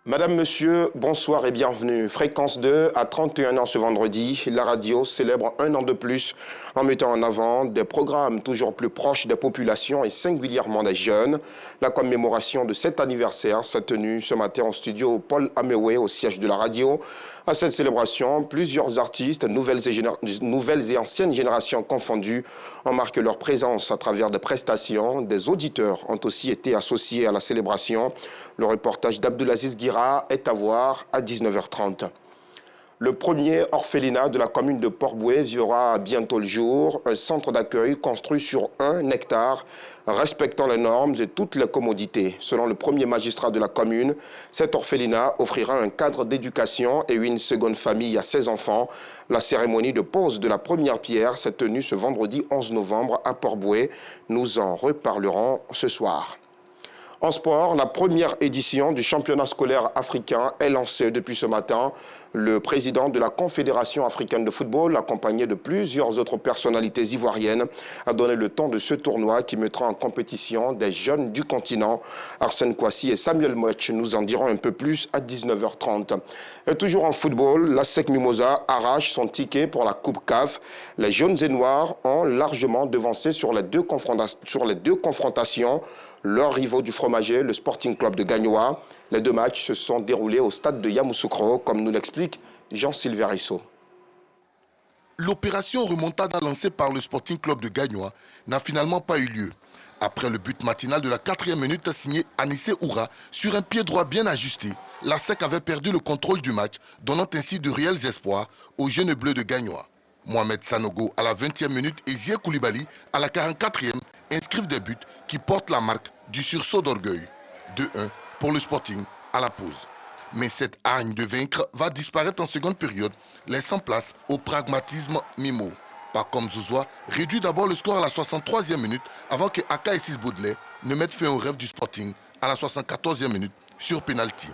Madame, Monsieur, bonsoir et bienvenue. Fréquence 2, à 31 ans ce vendredi, la radio célèbre un an de plus en mettant en avant des programmes toujours plus proches des populations et singulièrement des jeunes. La commémoration de cet anniversaire s'est tenue ce matin au studio Paul Amewe, au siège de la radio. À cette célébration, plusieurs artistes, nouvelles et anciennes générations confondues, ont marqué leur présence à travers des prestations. Des auditeurs ont aussi été associés à la célébration. Le reportage d'Abdulaziz Guira est à voir à 19h30. Le premier orphelinat de la commune de Port-Bouët verra bientôt le jour, un centre d'accueil construit sur 1 hectare, respectant les normes et toutes les commodités. Selon le premier magistrat de la commune, cet orphelinat offrira un cadre d'éducation et une seconde famille à 16 enfants. La cérémonie de pose de la première pierre s'est tenue ce vendredi 11 novembre à Port-Bouët. Nous en reparlerons ce soir. En sport, la première édition du championnat scolaire africain est lancée depuis ce matin. Le président de la Confédération africaine de football, accompagné de plusieurs autres personnalités ivoiriennes, a donné le ton de ce tournoi qui mettra en compétition des jeunes du continent. Arsène Kouassi et Samuel Moech nous en diront un peu plus à 19h30. Et toujours en football, l'ASEC Mimosa arrache son ticket pour la Coupe CAF. Les jaunes et noirs ont largement devancé sur les deux confrontations leurs rivaux du fromager, le Sporting Club de Gagnoa. Les deux matchs se sont déroulés au stade de Yamoussoukro, comme nous l'explique Jean-Sylvain Risso. L'opération remontada lancée par le Sporting Club de Gagnoa n'a finalement pas eu lieu. Après le but matinal de la 4e minute signé Anissé Oura sur un pied droit bien ajusté, la SEC avait perdu le contrôle du match, donnant ainsi de réels espoirs aux jeunes bleus de Gagnoa. Mohamed Sanogo à la 20e minute et Zia Koulibaly à la 44e inscrivent des buts qui portent la marque du sursaut d'orgueil. 2-1 pour le Sporting à la pause. Mais cette hargne de vaincre va disparaître en seconde période, laissant place au pragmatisme Mimo. Pas comme Zouzoua, réduit d'abord le score à la 63e minute avant que Aka et Sis Baudelaire ne mettent fin au rêve du Sporting à la 74e minute sur pénalty.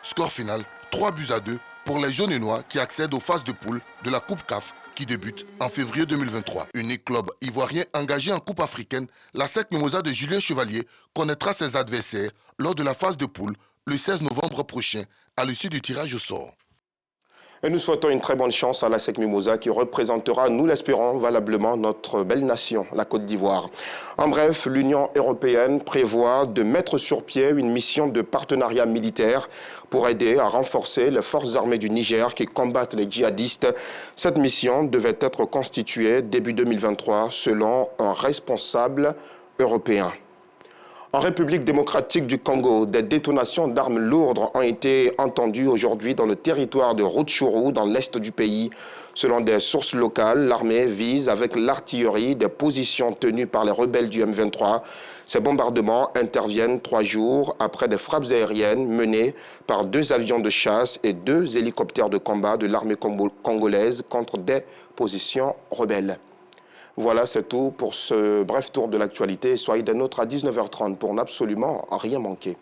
Score final 3-2 pour les jaunes et noirs qui accèdent aux phases de poule de la Coupe CAF qui débute en février 2023. Unique club ivoirien engagé en Coupe africaine, la SEC Mimosa de Julien Chevalier connaîtra ses adversaires lors de la phase de poule le 16 novembre prochain à l'issue du tirage au sort. Et nous souhaitons une très bonne chance à l'ASEC Mimosa qui représentera, nous l'espérons, valablement notre belle nation, la Côte d'Ivoire. En bref, l'Union européenne prévoit de mettre sur pied une mission de partenariat militaire pour aider à renforcer les forces armées du Niger qui combattent les djihadistes. Cette mission devait être constituée début 2023 selon un responsable européen. En République démocratique du Congo, des détonations d'armes lourdes ont été entendues aujourd'hui dans le territoire de Rutshuru, dans l'est du pays. Selon des sources locales, l'armée vise avec l'artillerie des positions tenues par les rebelles du M23. Ces bombardements interviennent 3 jours après des frappes aériennes menées par 2 avions de chasse et 2 hélicoptères de combat de l'armée congolaise contre des positions rebelles. Voilà, c'est tout pour ce bref tour de l'actualité. Soyez des nôtres à 19h30 pour n'absolument rien manquer.